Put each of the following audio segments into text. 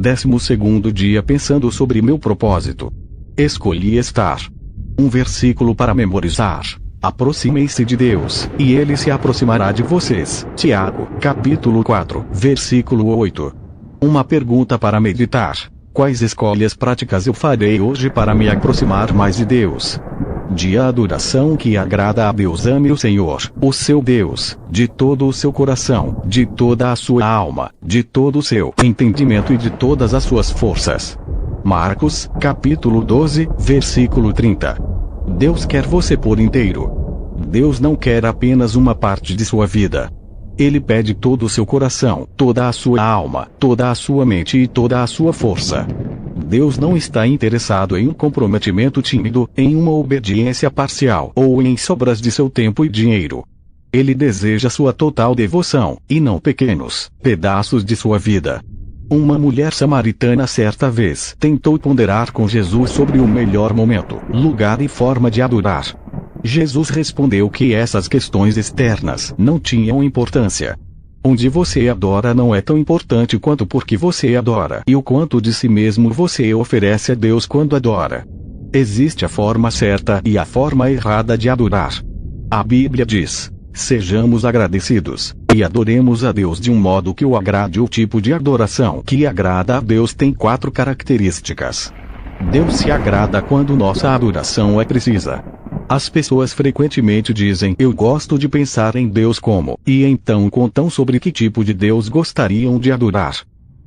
12º dia pensando sobre meu propósito. Escolhi estar. Um versículo para memorizar. Aproximem-se de Deus, e Ele se aproximará de vocês. Tiago, capítulo 4, versículo 8. Uma pergunta para meditar. Quais escolhas práticas eu farei hoje para me aproximar mais de Deus? De adoração que agrada a Deus. Ame o Senhor, o seu Deus, de todo o seu coração, de toda a sua alma, de todo o seu entendimento e de todas as suas forças. Marcos, capítulo 12, versículo 30. Deus quer você por inteiro. Deus não quer apenas uma parte de sua vida. Ele pede todo o seu coração, toda a sua alma, toda a sua mente e toda a sua força. Deus não está interessado em um comprometimento tímido, em uma obediência parcial ou em sobras de seu tempo e dinheiro. Ele deseja sua total devoção, e não pequenos pedaços de sua vida. Uma mulher samaritana certa vez tentou ponderar com Jesus sobre o melhor momento, lugar e forma de adorar. Jesus respondeu que essas questões externas não tinham importância. Onde você adora não é tão importante quanto porque você adora e o quanto de si mesmo você oferece a Deus quando adora. Existe a forma certa e a forma errada de adorar. A Bíblia diz: sejamos agradecidos, e adoremos a Deus de um modo que o agrade. O tipo de adoração que agrada a Deus tem 4 características. Deus se agrada quando nossa adoração é precisa. As pessoas frequentemente dizem: eu gosto de pensar em Deus como, e então contam sobre que tipo de Deus gostariam de adorar.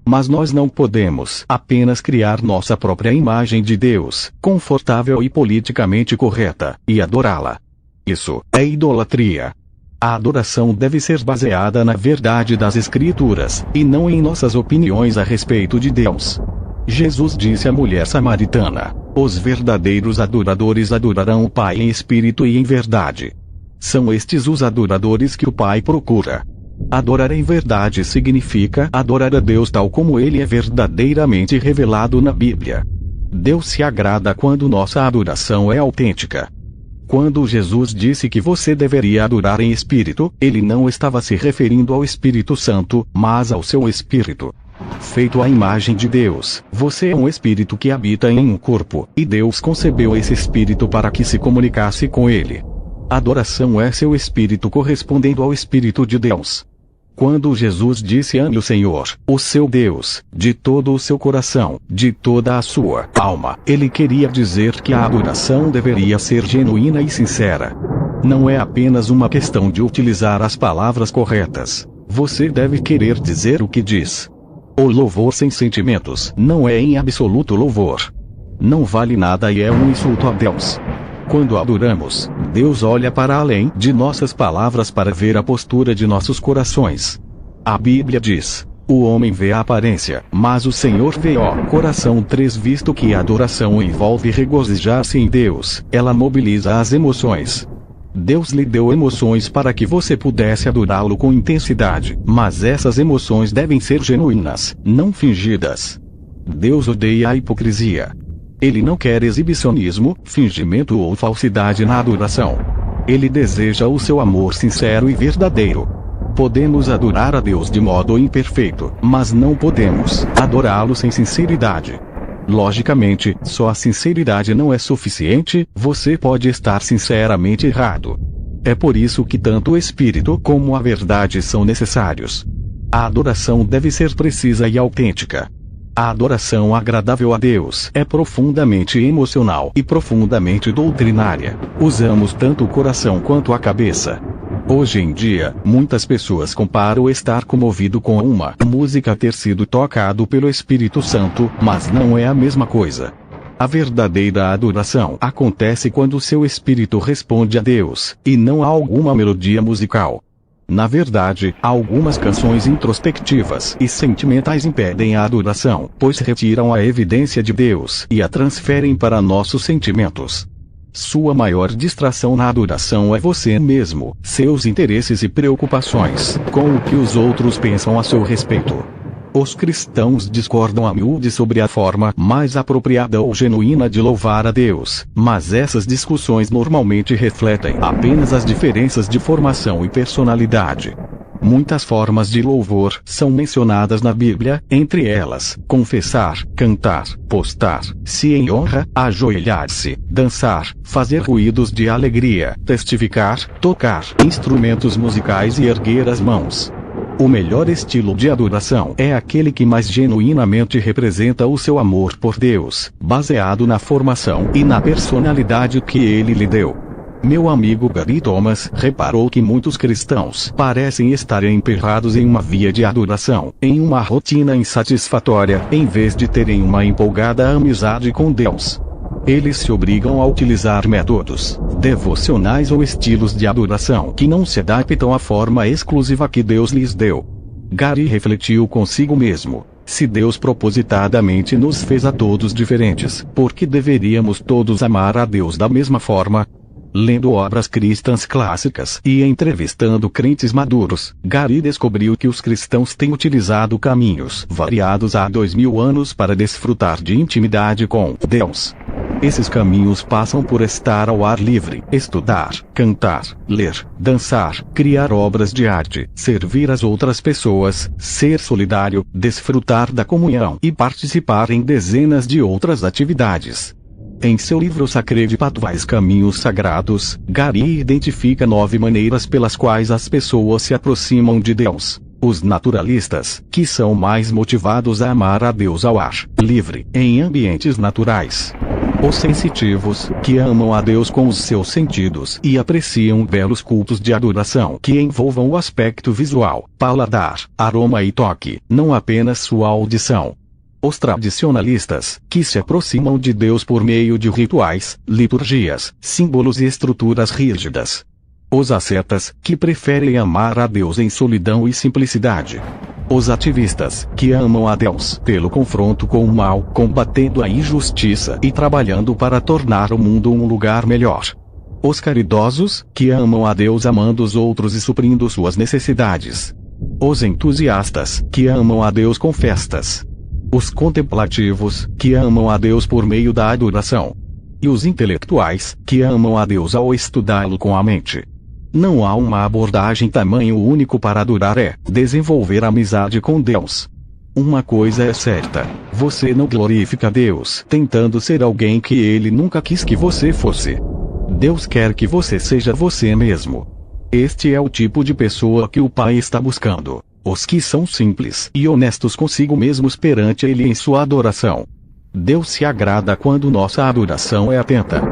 Mas nós não podemos apenas criar nossa própria imagem de Deus, confortável e politicamente correta, e adorá-la. Isso é idolatria. A adoração deve ser baseada na verdade das Escrituras, e não em nossas opiniões a respeito de Deus. Jesus disse à mulher samaritana: os verdadeiros adoradores adorarão o Pai em espírito e em verdade. São estes os adoradores que o Pai procura. Adorar em verdade significa adorar a Deus tal como Ele é verdadeiramente revelado na Bíblia. Deus se agrada quando nossa adoração é autêntica. Quando Jesus disse que você deveria adorar em espírito, Ele não estava se referindo ao Espírito Santo, mas ao seu espírito. Feito à imagem de Deus, você é um espírito que habita em um corpo, e Deus concebeu esse espírito para que se comunicasse com ele. Adoração é seu espírito correspondendo ao Espírito de Deus. Quando Jesus disse: ame o Senhor, o seu Deus, de todo o seu coração, de toda a sua alma, ele queria dizer que a adoração deveria ser genuína e sincera. Não é apenas uma questão de utilizar as palavras corretas. Você deve querer dizer o que diz. O louvor sem sentimentos não é em absoluto louvor. Não vale nada e é um insulto a Deus. Quando adoramos, Deus olha para além de nossas palavras para ver a postura de nossos corações. A Bíblia diz: o homem vê a aparência, mas o Senhor vê o coração. 3 Visto que a adoração envolve regozijar-se em Deus, ela mobiliza as emoções. Deus lhe deu emoções para que você pudesse adorá-lo com intensidade, mas essas emoções devem ser genuínas, não fingidas. Deus odeia a hipocrisia. Ele não quer exibicionismo, fingimento ou falsidade na adoração. Ele deseja o seu amor sincero e verdadeiro. Podemos adorar a Deus de modo imperfeito, mas não podemos adorá-lo sem sinceridade. Logicamente, só a sinceridade não é suficiente, você pode estar sinceramente errado. É por isso que tanto o Espírito como a verdade são necessários. A adoração deve ser precisa e autêntica. A adoração agradável a Deus é profundamente emocional e profundamente doutrinária. Usamos tanto o coração quanto a cabeça. Hoje em dia, muitas pessoas comparam estar comovido com uma música ter sido tocado pelo Espírito Santo, mas não é a mesma coisa. A verdadeira adoração acontece quando seu espírito responde a Deus, e não a alguma melodia musical. Na verdade, algumas canções introspectivas e sentimentais impedem a adoração, pois retiram a evidência de Deus e a transferem para nossos sentimentos. Sua maior distração na adoração é você mesmo, seus interesses e preocupações, com o que os outros pensam a seu respeito. Os cristãos discordam a miúde sobre a forma mais apropriada ou genuína de louvar a Deus, mas essas discussões normalmente refletem apenas as diferenças de formação e personalidade. Muitas formas de louvor são mencionadas na Bíblia, entre elas, confessar, cantar, postar, se em honra, ajoelhar-se, dançar, fazer ruídos de alegria, testificar, tocar instrumentos musicais e erguer as mãos. O melhor estilo de adoração é aquele que mais genuinamente representa o seu amor por Deus, baseado na formação e na personalidade que Ele lhe deu. Meu amigo Gary Thomas reparou que muitos cristãos parecem estar emperrados em uma via de adoração, em uma rotina insatisfatória, em vez de terem uma empolgada amizade com Deus. Eles se obrigam a utilizar métodos devocionais ou estilos de adoração que não se adaptam à forma exclusiva que Deus lhes deu. Gary refletiu consigo mesmo: se Deus propositadamente nos fez a todos diferentes, por que deveríamos todos amar a Deus da mesma forma? Lendo obras cristãs clássicas e entrevistando crentes maduros, Gary descobriu que os cristãos têm utilizado caminhos variados há 2000 anos para desfrutar de intimidade com Deus. Esses caminhos passam por estar ao ar livre, estudar, cantar, ler, dançar, criar obras de arte, servir as outras pessoas, ser solidário, desfrutar da comunhão e participar em dezenas de outras atividades. Em seu livro Sacred Pathways Caminhos Sagrados, Gary identifica 9 maneiras pelas quais as pessoas se aproximam de Deus. Os naturalistas, que são mais motivados a amar a Deus ao ar livre, em ambientes naturais. Os sensitivos, que amam a Deus com os seus sentidos e apreciam belos cultos de adoração que envolvam o aspecto visual, paladar, aroma e toque, não apenas sua audição. Os tradicionalistas, que se aproximam de Deus por meio de rituais, liturgias, símbolos e estruturas rígidas. Os ascetas, que preferem amar a Deus em solidão e simplicidade. Os ativistas, que amam a Deus pelo confronto com o mal, combatendo a injustiça e trabalhando para tornar o mundo um lugar melhor. Os caridosos, que amam a Deus amando os outros e suprindo suas necessidades. Os entusiastas, que amam a Deus com festas. Os contemplativos, que amam a Deus por meio da adoração. E os intelectuais, que amam a Deus ao estudá-lo com a mente. Não há uma abordagem tamanho único para adorar, é desenvolver amizade com Deus. Uma coisa é certa: você não glorifica Deus tentando ser alguém que Ele nunca quis que você fosse. Deus quer que você seja você mesmo. Este é o tipo de pessoa que o Pai está buscando. Os que são simples e honestos consigo mesmos perante Ele em sua adoração. Deus se agrada quando nossa adoração é atenta.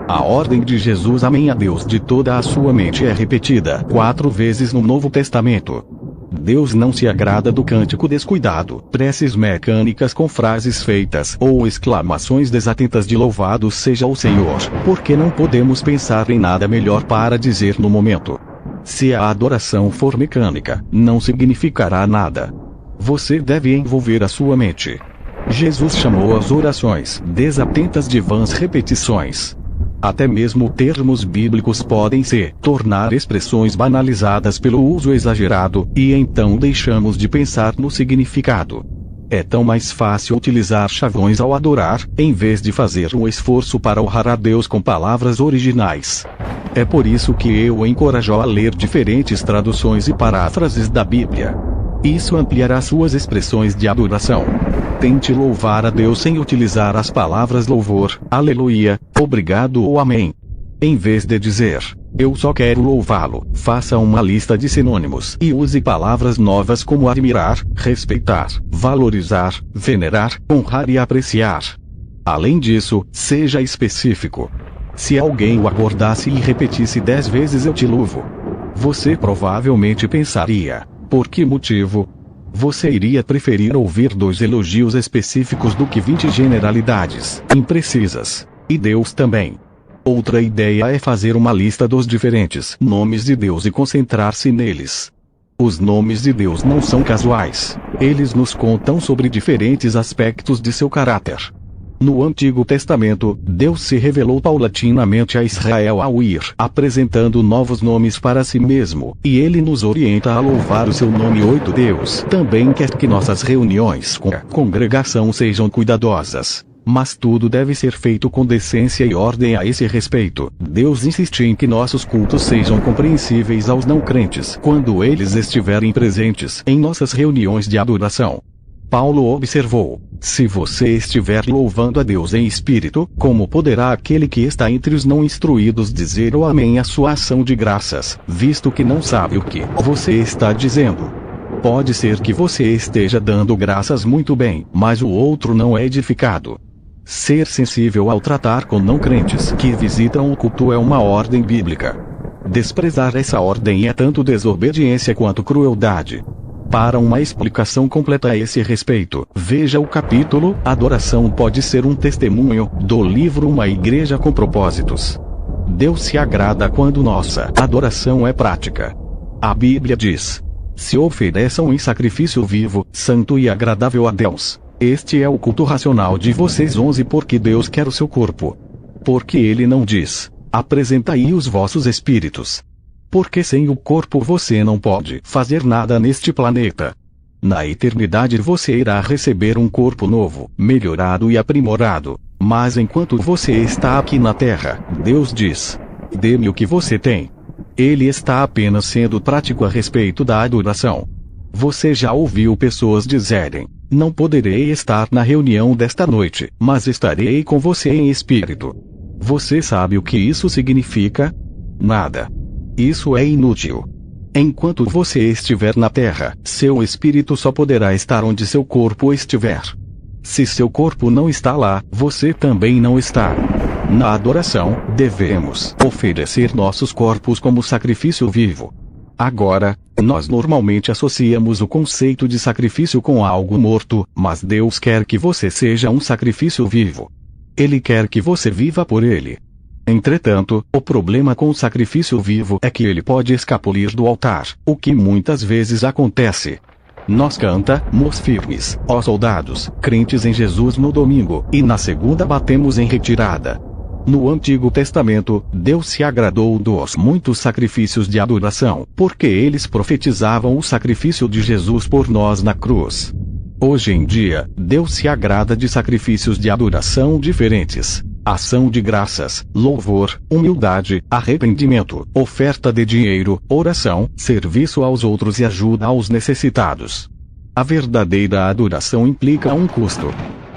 A ordem de Jesus amém a Deus de toda a sua mente é repetida 4 vezes no Novo Testamento. Deus não se agrada do cântico descuidado, preces mecânicas com frases feitas ou exclamações desatentas de louvado seja o Senhor, porque não podemos pensar em nada melhor para dizer no momento. Se a adoração for mecânica, não significará nada. Você deve envolver a sua mente. Jesus chamou as orações desatentas de vãs repetições. Até mesmo termos bíblicos podem se tornar expressões banalizadas pelo uso exagerado, e então deixamos de pensar no significado. É tão mais fácil utilizar chavões ao adorar, em vez de fazer um esforço para honrar a Deus com palavras originais. É por isso que eu o encorajo a ler diferentes traduções e paráfrases da Bíblia. Isso ampliará suas expressões de adoração. Tente louvar a Deus sem utilizar as palavras louvor, aleluia, obrigado ou amém. Em vez de dizer, eu só quero louvá-lo, faça uma lista de sinônimos e use palavras novas como admirar, respeitar, valorizar, venerar, honrar e apreciar. Além disso, seja específico. Se alguém o abordasse e repetisse 10 vezes eu te louvo, você provavelmente pensaria, por que motivo? Você iria preferir ouvir 2 elogios específicos do que 20 generalidades imprecisas. E Deus também. Outra ideia é fazer uma lista dos diferentes nomes de Deus e concentrar-se neles. Os nomes de Deus não são casuais. Eles nos contam sobre diferentes aspectos de seu caráter. No Antigo Testamento, Deus se revelou paulatinamente a Israel ao ir apresentando novos nomes para si mesmo, e Ele nos orienta a louvar o seu nome. 8 Deus também quer que nossas reuniões com a congregação sejam cuidadosas. Mas tudo deve ser feito com decência e ordem. A esse respeito, Deus insiste em que nossos cultos sejam compreensíveis aos não crentes quando eles estiverem presentes em nossas reuniões de adoração. Paulo observou: se você estiver louvando a Deus em espírito, como poderá aquele que está entre os não instruídos dizer o amém à sua ação de graças, visto que não sabe o que você está dizendo? Pode ser que você esteja dando graças muito bem, mas o outro não é edificado. Ser sensível ao tratar com não crentes que visitam o culto é uma ordem bíblica. Desprezar essa ordem é tanto desobediência quanto crueldade. Para uma explicação completa a esse respeito, veja o capítulo Adoração pode ser um testemunho, do livro Uma Igreja com Propósitos. Deus se agrada quando nossa adoração é prática. A Bíblia diz: se ofereçam em sacrifício vivo, santo e agradável a Deus. Este é o culto racional de vocês. 11 Porque Deus quer o seu corpo. Porque ele não diz: apresentai os vossos espíritos. Porque sem o corpo você não pode fazer nada neste planeta. Na eternidade você irá receber um corpo novo, melhorado e aprimorado. Mas enquanto você está aqui na terra, Deus diz: dê-me o que você tem. Ele está apenas sendo prático a respeito da adoração. Você já ouviu pessoas dizerem: não poderei estar na reunião desta noite, mas estarei com você em espírito. Você sabe o que isso significa? Nada. Isso é inútil. Enquanto você estiver na terra, seu espírito só poderá estar onde seu corpo estiver. Se seu corpo não está lá, você também não está. Na adoração, devemos oferecer nossos corpos como sacrifício vivo. Agora, nós normalmente associamos o conceito de sacrifício com algo morto, mas Deus quer que você seja um sacrifício vivo. Ele quer que você viva por ele. Entretanto, o problema com o sacrifício vivo é que ele pode escapulir do altar, o que muitas vezes acontece. Nós cantamos firmes, ó soldados, crentes em Jesus no domingo, e na segunda batemos em retirada. No Antigo Testamento, Deus se agradou dos muitos sacrifícios de adoração, porque eles profetizavam o sacrifício de Jesus por nós na cruz. Hoje em dia, Deus se agrada de sacrifícios de adoração diferentes: ação de graças, louvor, humildade, arrependimento, oferta de dinheiro, oração, serviço aos outros e ajuda aos necessitados. A verdadeira adoração implica um custo.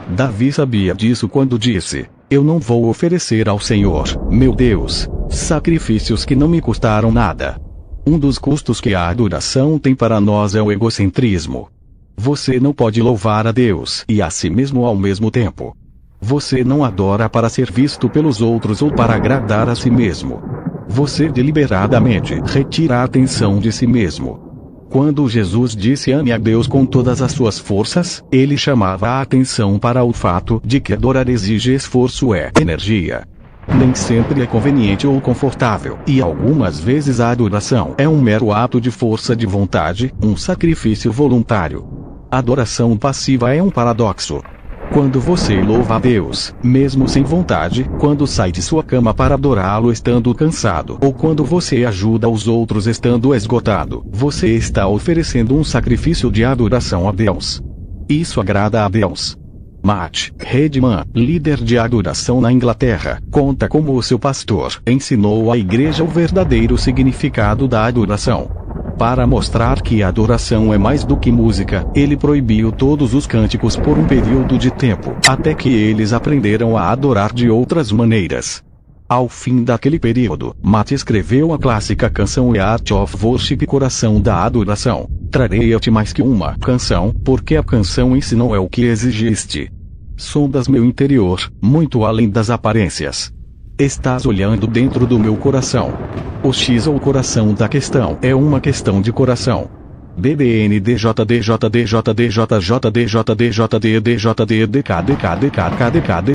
Davi sabia disso quando disse: eu não vou oferecer ao Senhor, meu Deus, sacrifícios que não me custaram nada. Um dos custos que a adoração tem para nós é o egocentrismo. Você não pode louvar a Deus e a si mesmo ao mesmo tempo. Você não adora para ser visto pelos outros ou para agradar a si mesmo. Você deliberadamente retira a atenção de si mesmo. Quando Jesus disse ame a Deus com todas as suas forças, ele chamava a atenção para o fato de que adorar exige esforço e energia. Nem sempre é conveniente ou confortável, e algumas vezes a adoração é um mero ato de força de vontade, um sacrifício voluntário. A adoração passiva é um paradoxo. Quando você louva a Deus, mesmo sem vontade, quando sai de sua cama para adorá-lo estando cansado, ou quando você ajuda os outros estando esgotado, você está oferecendo um sacrifício de adoração a Deus. Isso agrada a Deus. Matt Redman, líder de adoração na Inglaterra, conta como o seu pastor ensinou à igreja o verdadeiro significado da adoração. Para mostrar que a adoração é mais do que música, ele proibiu todos os cânticos por um período de tempo, até que eles aprenderam a adorar de outras maneiras. Ao fim daquele período, Matt escreveu a clássica canção Art of Worship, Coração da Adoração. Trarei-te mais que uma canção, porque a canção em si não é o que exigiste. Sondas meu interior, muito além das aparências. Estás olhando dentro do meu coração. O X ou o coração da questão é uma questão de coração. BBNDJDJDJDJJJDJDDJDDKDKDKDKD